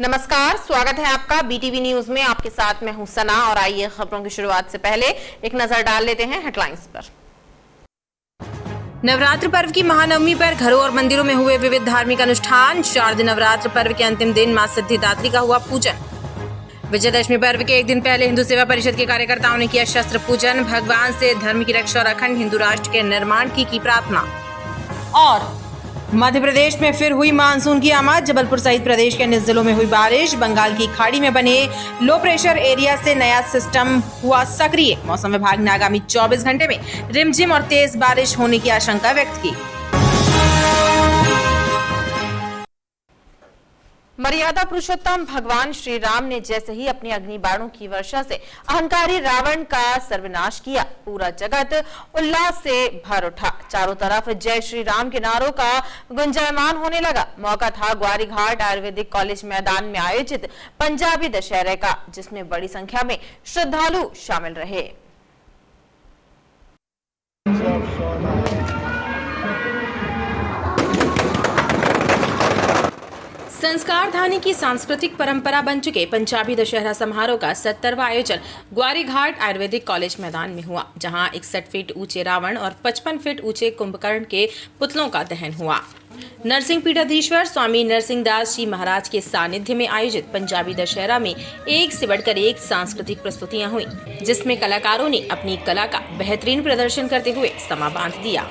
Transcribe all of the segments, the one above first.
नमस्कार, स्वागत है आपका बीटीवी न्यूज में। आपके साथ मैं हूं सना और आइए खबरों की शुरुआत से पहले एक नजर डाल लेते हैं हेडलाइंस पर। नवरात्र पर्व की महानवमी पर घरों और मंदिरों में हुए विविध धार्मिक अनुष्ठान। 4 दिन नवरात्र पर्व के अंतिम दिन मां सिद्धिदात्री का हुआ पूजन। विजयदशमी पर्व के एक दिन पहले हिंदू सेवा परिषद के कार्यकर्ताओं ने किया शस्त्र पूजन। भगवान से धर्म की रक्षा और अखंड हिंदू राष्ट्र के निर्माण की प्रार्थना। और मध्य प्रदेश में फिर हुई मानसून की आमद। जबलपुर सहित प्रदेश के अन्य जिलों में हुई बारिश। बंगाल की खाड़ी में बने लो प्रेशर एरिया से नया सिस्टम हुआ सक्रिय। मौसम विभाग ने आगामी 24 घंटे में रिमझिम और तेज बारिश होने की आशंका व्यक्त की। मर्यादा पुरुषोत्तम भगवान श्री राम ने जैसे ही अपनी अग्नि बाणों की वर्षा से अहंकारी रावण का सर्वनाश किया, पूरा जगत उल्लास से भर उठा। चारों तरफ जय श्री राम के नारों का गुंजायमान होने लगा। मौका था ग्वारी घाट आयुर्वेदिक कॉलेज मैदान में आयोजित पंजाबी दशहरे का, जिसमें बड़ी संख्या में श्रद्धालु शामिल रहे। संस्कार धानी की सांस्कृतिक परंपरा बन चुके पंजाबी दशहरा समारोह का 70वां आयोजन ग्वारी घाट आयुर्वेदिक कॉलेज मैदान में हुआ, जहां 61 फीट ऊंचे रावण और 55 फीट ऊंचे कुंभकर्ण के पुतलों का दहन हुआ। नरसिंह पीठाधीश्वर स्वामी नरसिंह दास जी महाराज के सानिध्य में आयोजित पंजाबी दशहरा में एक से बढ़कर एक सांस्कृतिक प्रस्तुतियां हुई, जिसमें कलाकारों ने अपनी कला का बेहतरीन प्रदर्शन करते हुए समा बांध दिया।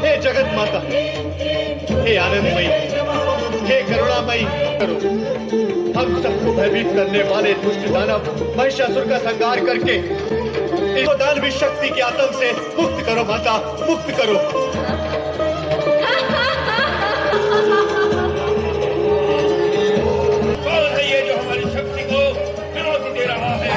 हे जगत माता, हे आनंदमयी, हे करुणामयी, करो हम सबको भयभीत करने वाले दुष्ट दानव महिषासुर का संहार करके इस दानवी शक्ति के आतंक से मुक्त करो माता, मुक्त करो। कौन है ये जो हमारी शक्ति को चुनौती दे रहा है?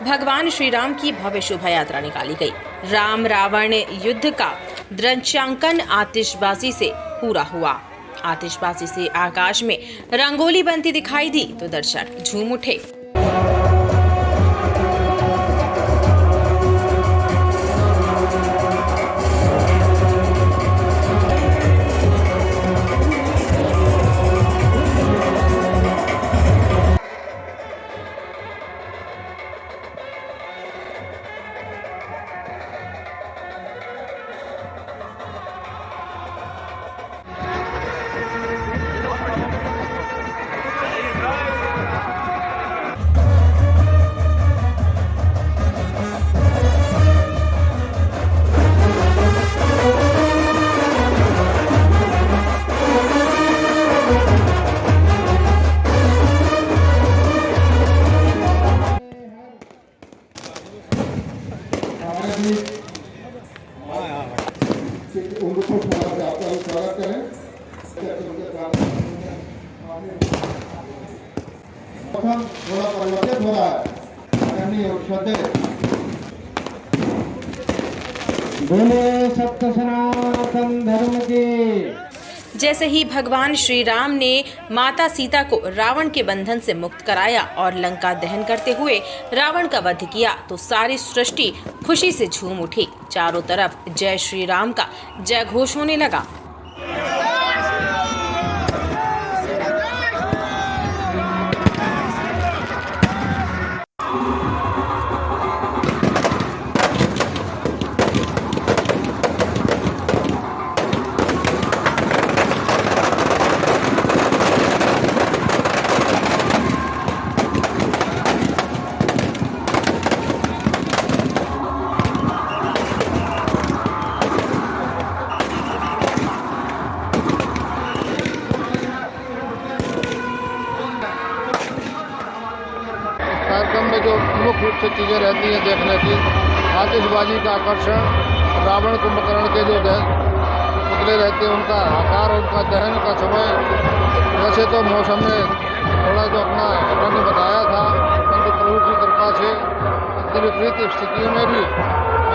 भगवान श्री राम की भव्य शोभा यात्रा निकाली गई। राम रावण युद्ध का दृश्यांकन आतिशबाजी से पूरा हुआ। आतिशबाजी से आकाश में रंगोली बनती दिखाई दी तो दर्शक झूम उठे। थोड़ा परिवर्तित हो रहा है। बोले सत्य सनातन धर्म की। जैसे ही भगवान श्री राम ने माता सीता को रावण के बंधन से मुक्त कराया और लंका दहन करते हुए रावण का वध किया, तो सारी सृष्टि खुशी से झूम उठी। चारों तरफ जय श्री राम का जय घोष होने लगा। कार्यक्रम में जो मुख्य रूप से चीज़ें रहती हैं देखने की, आतिशबाजी का आकर्षण, रावण कुंभकर्ण के जो निकले रहते हैं। उनका आकार और उनका दहन का समय वैसे तो मौसम में थोड़ा जो अपना रंग बताया था, परंतु प्रभु की कृपा से अति विपरीत स्थितियों में भी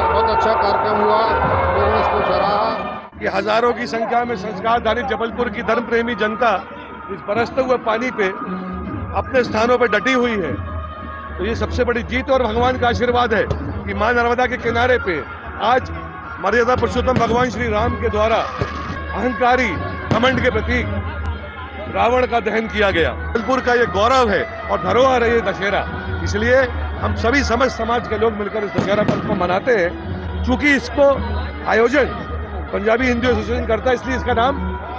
बहुत अच्छा कार्यक्रम हुआ। लोगों ने इसको सराहा। कि हजारों की संख्या में संस्कारधारी जबलपुर की धर्म प्रेमी जनता इस बरसते हुए पानी पे अपने स्थानों पर डटी हुई है, तो ये सबसे बड़ी जीत और भगवान का आशीर्वाद है कि मां नर्मदा के किनारे पे आज मर्यादा पुरुषोत्तम भगवान श्री राम के द्वारा अहंकारी घमंड के प्रतीक रावण का दहन किया गया। जबलपुर का ये गौरव है और धरोहर है ये दशहरा, इसलिए हम सभी समस्त समाज के लोग मिलकर इस दशहरा पर्व को मनाते हैं। चूंकि इसको आयोजन पंजाबी हिंदू एसोसिएशन करता है, इसलिए इसका नाम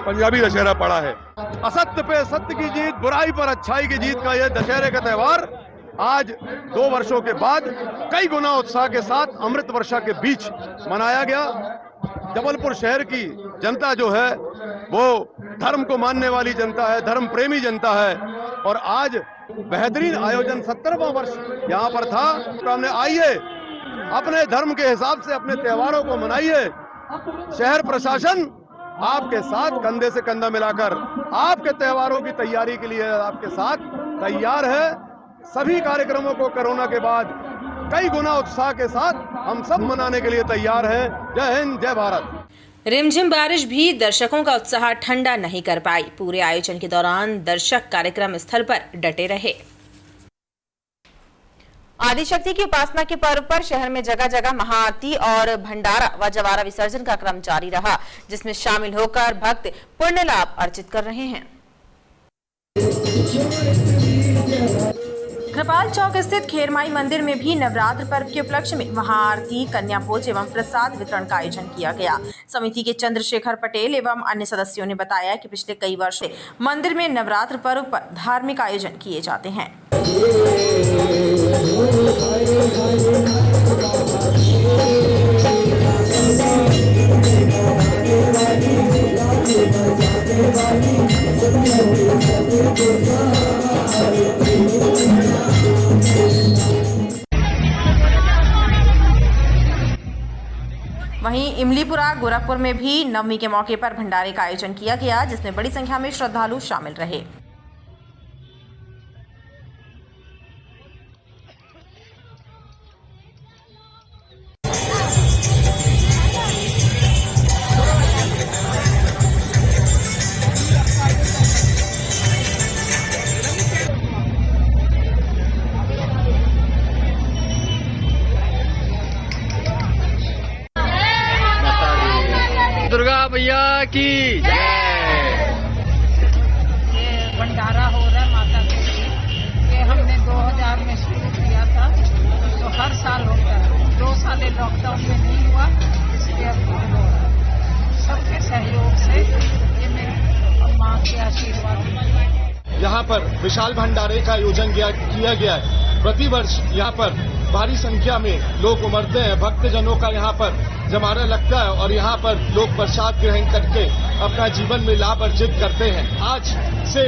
पंजाबी दशहरा पड़ा है। असत्य पे सत्य की जीत, बुराई पर अच्छाई की जीत का यह दशहरे का त्योहार आज 2 वर्षों के बाद कई गुना उत्साह के साथ अमृत वर्षा के बीच मनाया गया। जबलपुर शहर की जनता जो है वो धर्म को मानने वाली जनता है, धर्म प्रेमी जनता है, और आज बेहतरीन आयोजन 17वां वर्ष यहाँ पर था। तो हमने आइए अपने धर्म के हिसाब से अपने त्योहारों को मनाइए। शहर प्रशासन आपके साथ कंधे से कंधा मिलाकर आपके त्योहारों की तैयारी के लिए आपके साथ तैयार है। सभी कार्यक्रमों को कोरोना के बाद कई गुना उत्साह के साथ हम सब मनाने के लिए तैयार हैं। जय हिंद, जय भारत। रिमझिम बारिश भी दर्शकों का उत्साह ठंडा नहीं कर पाई। पूरे आयोजन के दौरान दर्शक कार्यक्रम स्थल पर डटे रहे। आदिशक्ति की उपासना के पर्व पर शहर में जगह जगह महाआरती और भंडारा व जवारा विसर्जन का क्रम जारी रहा, जिसमें शामिल होकर भक्त पुण्य लाभ अर्जित कर रहे हैं। कृपाल चौक स्थित खेरमाई मंदिर में भी नवरात्र पर्व के उपलक्ष्य में महाआरती, कन्या भोज एवं प्रसाद वितरण का आयोजन किया गया। समिति के चंद्रशेखर पटेल एवं अन्य सदस्यों ने बताया कि पिछले कई वर्ष से मंदिर में नवरात्र पर्व पर धार्मिक आयोजन किए जाते हैं। वहीं इमलीपुरा गोरखपुर में भी नवमी के मौके पर भंडारे का आयोजन किया गया, जिसमें बड़ी संख्या में श्रद्धालु शामिल रहे। दुर्गा मैया की जय। ये भंडारा हो रहा है माता के लिए, ये हमने 2000 में शुरू किया था, तो हर साल होता है। 2 साल लॉकडाउन में नहीं हुआ, इसलिए अब हो रहा है। सबके सहयोग से ये मेरी माँ के आशीर्वाद। यहाँ पर विशाल भंडारे का आयोजन किया गया है। प्रतिवर्ष यहाँ पर भारी संख्या में लोग उमड़ते हैं, भक्तजनों का यहाँ पर जमाना लगता है और यहाँ पर लोग प्रसाद ग्रहण करके अपना जीवन में लाभ अर्जित करते हैं। आज से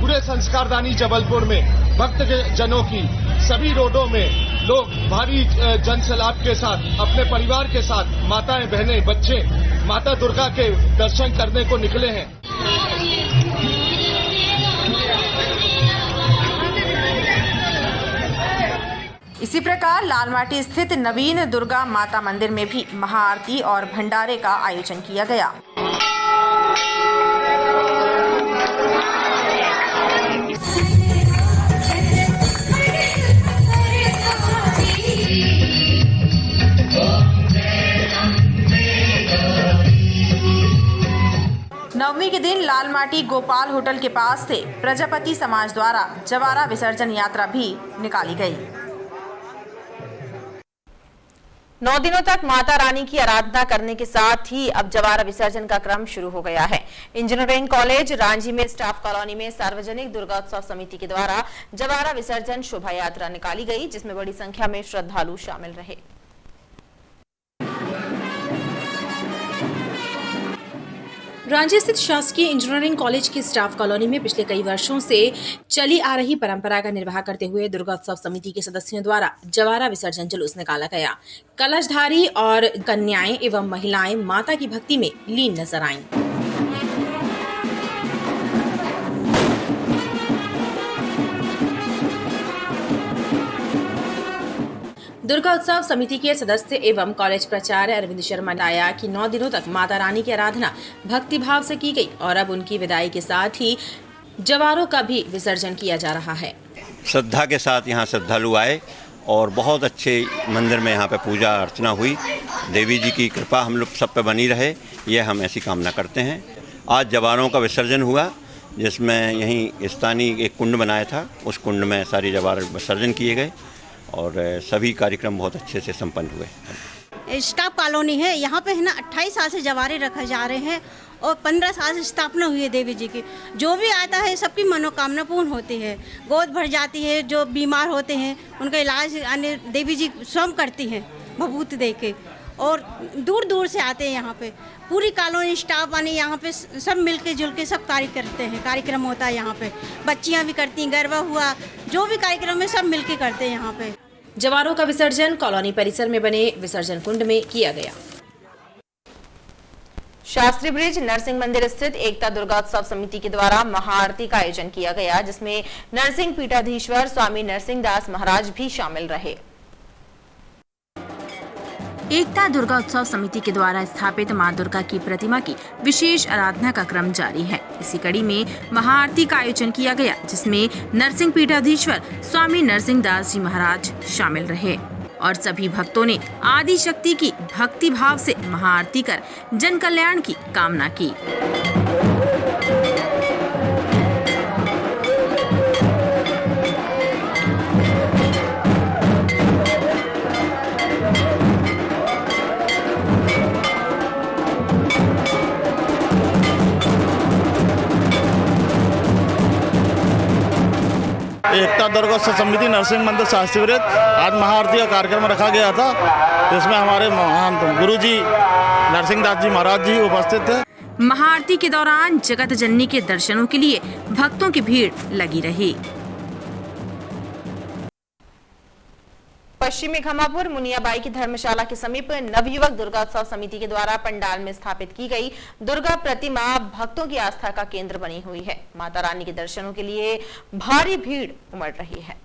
पूरे संस्कारदानी जबलपुर में भक्तजनों की सभी रोडों में लोग भारी जनसैलाब के साथ अपने परिवार के साथ माताएं, बहनें, बच्चे माता दुर्गा के दर्शन करने को निकले हैं। इसी प्रकार लालमाटी स्थित नवीन दुर्गा माता मंदिर में भी महाआरती और भंडारे का आयोजन किया गया। नवमी के दिन लालमाटी गोपाल होटल के पास से प्रजापति समाज द्वारा जवारा विसर्जन यात्रा भी निकाली गई। 9 दिनों तक माता रानी की आराधना करने के साथ ही अब जवारा विसर्जन का क्रम शुरू हो गया है। इंजीनियरिंग कॉलेज रांझी में स्टाफ कॉलोनी में सार्वजनिक दुर्गोत्सव समिति के द्वारा जवारा विसर्जन शोभा यात्रा निकाली गई, जिसमें बड़ी संख्या में श्रद्धालु शामिल रहे। रांची स्थित शासकीय इंजीनियरिंग कॉलेज की स्टाफ कॉलोनी में पिछले कई वर्षों से चली आ रही परंपरा का निर्वाह करते हुए दुर्गोत्सव समिति के सदस्यों द्वारा जवारा विसर्जन जुलूस निकाला गया। कलशधारी और कन्याएं एवं महिलाएं माता की भक्ति में लीन नजर आईं। दुर्गा उत्सव समिति के सदस्य एवं कॉलेज प्राचार्य अरविंद शर्मा ने बताया कि 9 दिनों तक माता रानी की आराधना भक्तिभाव से की गई और अब उनकी विदाई के साथ ही जवारों का भी विसर्जन किया जा रहा है। श्रद्धा के साथ यहाँ श्रद्धालु आए और बहुत अच्छे मंदिर में यहाँ पे पूजा अर्चना हुई। देवी जी की कृपा हम लोग सब पे बनी रहे, ये हम ऐसी कामना करते हैं। आज जवारों का विसर्जन हुआ, जिसमें यहीं स्थानीय एक कुंड बनाया था, उस कुंड में सारी जवार विसर्जन किए गए और सभी कार्यक्रम बहुत अच्छे से संपन्न हुए। स्टाफ कॉलोनी है, यहाँ पे है ना 28 साल से जवारे रखे जा रहे हैं और 15 साल से स्थापना हुई है देवी जी की। जो भी आता है सबकी मनोकामना पूर्ण होती है, गोद भर जाती है। जो बीमार होते हैं उनका इलाज अन्य देवी जी स्वयं करती हैं भभूत दे के, और दूर दूर से आते हैं यहाँ पे। पूरी कॉलोनी स्टाफ आने यहाँ पे सब मिलके जुल के सब कार्य करते हैं, कार्यक्रम होता है यहाँ पे। बच्चियाँ भी करती हैं, गरबा हुआ, जो भी कार्यक्रम है सब मिलके करते हैं यहाँ पे। जवारों का विसर्जन कॉलोनी परिसर में बने विसर्जन कुंड में किया गया। शास्त्री ब्रिज नरसिंह मंदिर स्थित एकता दुर्गोत्सव समिति के द्वारा महाआरती का आयोजन किया गया, जिसमें नरसिंह पीठाधीश्वर स्वामी नरसिंह दास महाराज भी शामिल रहे। एकता दुर्गा उत्सव समिति के द्वारा स्थापित मां दुर्गा की प्रतिमा की विशेष आराधना का क्रम जारी है। इसी कड़ी में महाआरती का आयोजन किया गया, जिसमें नरसिंह पीठाधीश्वर स्वामी नरसिंह दास जी महाराज शामिल रहे और सभी भक्तों ने आदि शक्ति की भक्ति भाव से महाआरती कर जन कल्याण की कामना की। एकता दुर्गोत्सव समिति नरसिंह मंदिर शास्त्री ब्रिज आज महाआरती का कार्यक्रम रखा गया था, जिसमें हमारे महान गुरुजी नरसिंह दास जी महाराज जी उपस्थित थे। महाआरती के दौरान जगत जननी के दर्शनों के लिए भक्तों की भीड़ लगी रही। पश्चिमी खमापुर मुनियाबाई की धर्मशाला के समीप नवयुवक दुर्गोत्सव समिति के द्वारा पंडाल में स्थापित की गई दुर्गा प्रतिमा भक्तों की आस्था का केंद्र बनी हुई है। माता रानी के दर्शनों के लिए भारी भीड़ उमड़ रही है।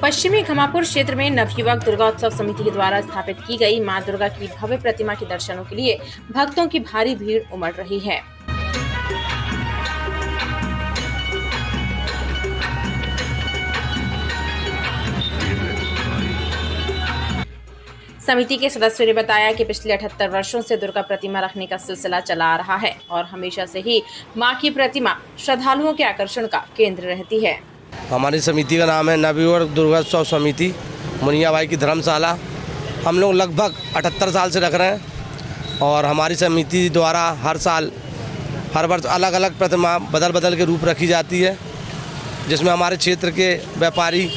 पश्चिमी खमापुर क्षेत्र में नवयुवक दुर्गोत्सव समिति के द्वारा स्थापित की गई मां दुर्गा की भव्य प्रतिमा के दर्शनों के लिए भक्तों की भारी भीड़ उमड़ रही है। समिति के सदस्यों ने बताया कि पिछले 78 वर्षों से दुर्गा प्रतिमा रखने का सिलसिला चला आ रहा है और हमेशा से ही मां की प्रतिमा श्रद्धालुओं के आकर्षण का केंद्र रहती है। हमारी समिति का नाम है नवयुवक दुर्गोत्सव समिति मुनियाबाई की धर्मशाला। हम लोग लगभग 78 साल से रख रहे हैं और हमारी समिति द्वारा हर वर्ष अलग अलग प्रतिमा बदल के रूप रखी जाती है, जिसमें हमारे क्षेत्र के व्यापारी,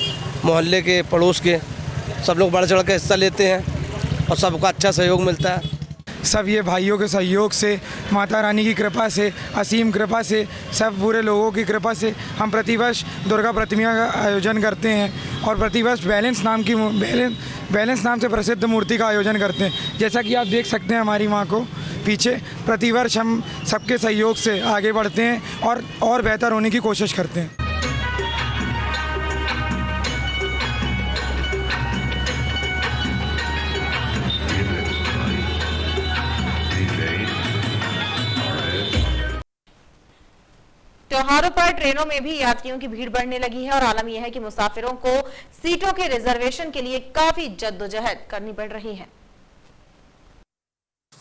मोहल्ले के, पड़ोस के सब लोग बढ़ चढ़ के हिस्सा लेते हैं और सबका अच्छा सहयोग मिलता है। सब ये भाइयों के सहयोग से, माता रानी की कृपा से, असीम कृपा से, सब बुरे लोगों की कृपा से हम प्रतिवर्ष दुर्गा प्रतिमा का आयोजन करते हैं और प्रतिवर्ष बैलेंस नाम से प्रसिद्ध मूर्ति का आयोजन करते हैं। जैसा कि आप देख सकते हैं हमारी माँ को पीछे, प्रतिवर्ष हम सबके सहयोग से आगे बढ़ते हैं और बेहतर होने की कोशिश करते हैं। त्योहारों पर ट्रेनों में भी यात्रियों की भीड़ बढ़ने लगी है और आलम यह है कि मुसाफिरों को सीटों के रिजर्वेशन के लिए काफी जद्दोजहद करनी पड़ रही है।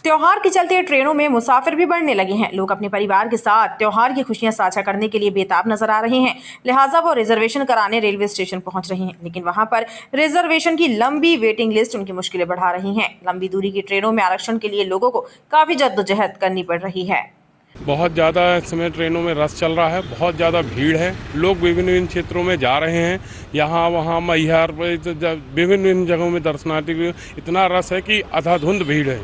त्योहार के चलते ट्रेनों में मुसाफिर भी बढ़ने लगे हैं। लोग अपने परिवार के साथ त्योहार की खुशियां साझा करने के लिए बेताब नजर आ रहे हैं, लिहाजा वो रिजर्वेशन कराने रेलवे स्टेशन पहुंच रहे हैं, लेकिन वहां पर रिजर्वेशन की लंबी वेटिंग लिस्ट उनकी मुश्किलें बढ़ा रही है। लंबी दूरी की ट्रेनों में आरक्षण के लिए लोगों को काफी जद्दोजहद करनी पड़ रही है। बहुत ज़्यादा इस समय ट्रेनों में रश चल रहा है, बहुत ज़्यादा भीड़ है। लोग विभिन्न क्षेत्रों में जा रहे हैं, यहाँ वहाँ मैहर विभिन्न जगहों में दर्शनार्थी इतना रश है कि अंधाधुंध भीड़ है।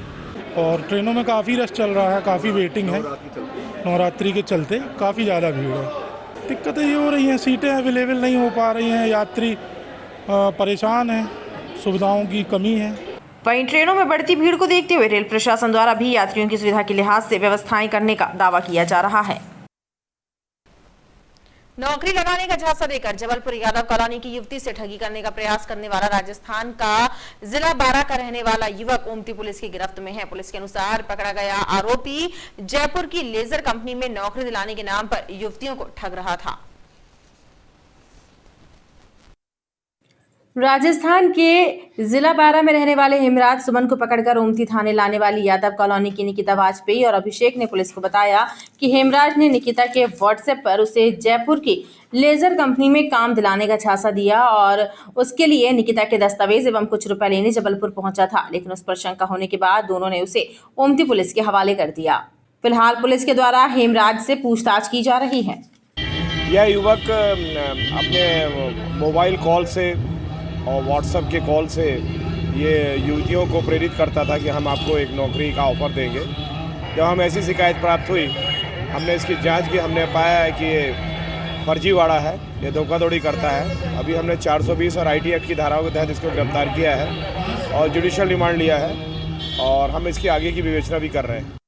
और ट्रेनों में काफ़ी रश चल रहा है, काफ़ी वेटिंग है। नवरात्रि के चलते काफ़ी ज़्यादा भीड़ है। दिक्कतें ये हो रही हैं, सीटें अवेलेबल नहीं हो पा रही हैं, यात्री परेशान हैं, सुविधाओं की कमी है। वहीं ट्रेनों में बढ़ती भीड़ को देखते हुए रेल प्रशासन द्वारा भी यात्रियों की सुविधा के लिहाज से व्यवस्थाएं करने का दावा किया जा रहा है। नौकरी लगाने का झांसा देकर जबलपुर यादव कॉलोनी की युवती से ठगी करने का प्रयास करने वाला राजस्थान का जिला बारा का रहने वाला युवक ओमती पुलिस की गिरफ्त में है। पुलिस के अनुसार पकड़ा गया आरोपी जयपुर की लेजर कंपनी में नौकरी दिलाने के नाम पर युवतियों को ठग रहा था। राजस्थान के जिला बारा में रहने वाले हेमराज सुमन को पकड़कर ओमती थाने लाने वाली यादव कॉलोनी की निकिता वाजपेयी और अभिषेक ने पुलिस को बताया कि हेमराज ने निकिता के व्हाट्सएप पर उसे जयपुर की लेजर कंपनी में काम दिलाने का झांसा दिया और उसके लिए निकिता के दस्तावेज एवं कुछ रुपए लेने जबलपुर पहुंचा था, लेकिन उस पर शंका होने के बाद दोनों ने उसे ओमती पुलिस के हवाले कर दिया। फिलहाल पुलिस के द्वारा हेमराज से पूछताछ की जा रही है। यह युवक अपने मोबाइल कॉल से और व्हाट्सएप के कॉल से ये युवतियों को प्रेरित करता था कि हम आपको एक नौकरी का ऑफ़र देंगे। जब हम ऐसी शिकायत प्राप्त हुई, हमने इसकी जांच की, हमने पाया है कि ये फर्जीवाड़ा है, ये धोखाधड़ी करता है। अभी हमने 420 और IT एक्ट की धाराओं के तहत इसको गिरफ्तार किया है और जुडिशियल रिमांड लिया है और हम इसकी आगे की विवेचना भी कर रहे हैं।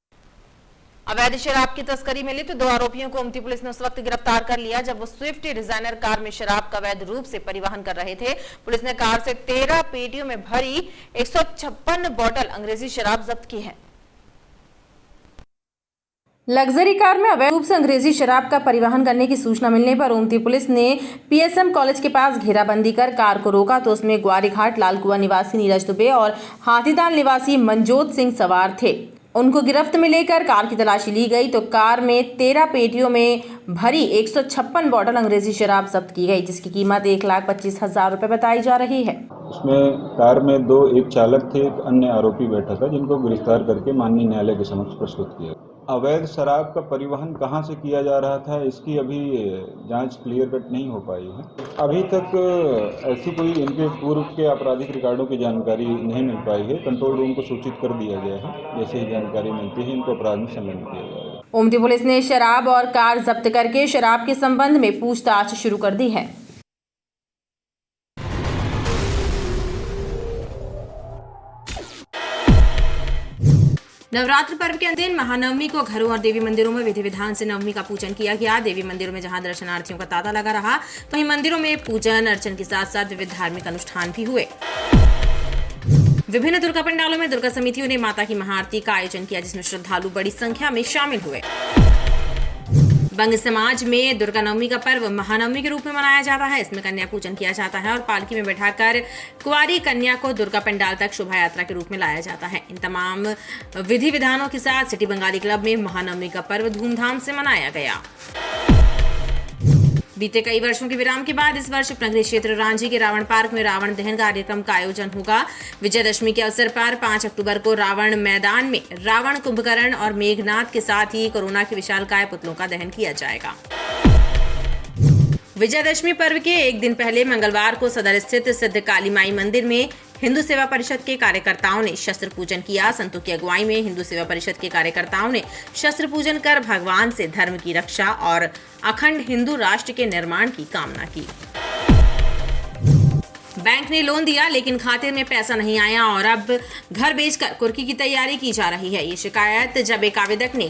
अवैध शराब की तस्करी में लिप्त 2 आरोपियों को ओमती पुलिस ने उस वक्त गिरफ्तार कर लिया जब वो स्विफ्ट डिजाइनर कार में शराब का अवैध रूप से परिवहन कर रहे थे। पुलिस ने कार से 13 पेटियों में भरी 156 बोतल अंग्रेजी शराब जब्त की है। लग्जरी कार में अवैध रूप से अंग्रेजी शराब का परिवहन करने की सूचना मिलने पर ओमती पुलिस ने PSM कॉलेज के पास घेराबंदी कर कार को रोका तो उसमें ग्वारीघाट लालकुआ निवासी नीरज दुबे और हाथीदान निवासी मनजोत सिंह सवार थे। उनको गिरफ्त में लेकर कार की तलाशी ली गई तो कार में 13 पेटियों में भरी 156 बोतल अंग्रेजी शराब जब्त की गई, जिसकी कीमत 1,25,000 रुपए बताई जा रही है। उसमें कार में एक चालक थे, एक अन्य आरोपी बैठा था, जिनको गिरफ्तार करके माननीय न्यायालय के समक्ष प्रस्तुत किया। अवैध शराब का परिवहन कहां से किया जा रहा था, इसकी अभी जांच क्लियर कट नहीं हो पाई है। अभी तक ऐसी कोई इनके पूर्व के आपराधिक रिकॉर्डों की जानकारी नहीं मिल पाई है। कंट्रोल रूम को सूचित कर दिया गया है, जैसे ही जानकारी मिलती है इनको अपराध में संलग्न किया जाएगा। ओमती पुलिस ने शराब और कार जब्त करके शराब के संबंध में पूछताछ शुरू कर दी है। नवरात्र पर्व के अंतिम महानवमी को घरों और देवी मंदिरों में विधि विधान से नवमी का पूजन किया गया। देवी मंदिरों में जहां दर्शनार्थियों का तांता लगा रहा, वहीं मंदिरों में पूजन अर्चन के साथ साथ विविध धार्मिक अनुष्ठान भी हुए। विभिन्न दुर्गा पंडालों में दुर्गा समितियों ने माता की महाआरती का आयोजन किया, जिसमें श्रद्धालु बड़ी संख्या में शामिल हुए। बंग समाज में दुर्गा नवमी का पर्व महानवमी के रूप में मनाया जाता है। इसमें कन्या पूजन किया जाता है और पालकी में बैठाकर कुंवारी कन्या को दुर्गा पंडाल तक शोभा यात्रा के रूप में लाया जाता है। इन तमाम विधि विधानों के साथ सिटी बंगाली क्लब में महानवमी का पर्व धूमधाम से मनाया गया। बीते कई वर्षों के विराम के बाद इस वर्ष नगरीय क्षेत्र रांची के रावण पार्क में रावण दहन कार्यक्रम का आयोजन होगा। विजयदशमी के अवसर पर 5 अक्टूबर को रावण मैदान में रावण, कुंभकर्ण और मेघनाथ के साथ ही कोरोना के विशालकाय पुतलों का दहन किया जाएगा। विजयदशमी पर्व के एक दिन पहले मंगलवार को सदर स्थित सिद्ध काली माई मंदिर में हिंदू सेवा परिषद के कार्यकर्ताओं ने शस्त्र पूजन किया। संतों की अगुवाई में हिंदू सेवा परिषद के कार्यकर्ताओं ने शस्त्र पूजन कर भगवान से धर्म की रक्षा और अखंड हिंदू राष्ट्र के निर्माण की कामना की। बैंक ने लोन दिया लेकिन खाते में पैसा नहीं आया और अब घर बेचकर कुर्की की तैयारी की जा रही है। ये शिकायत जब एक आवेदक ने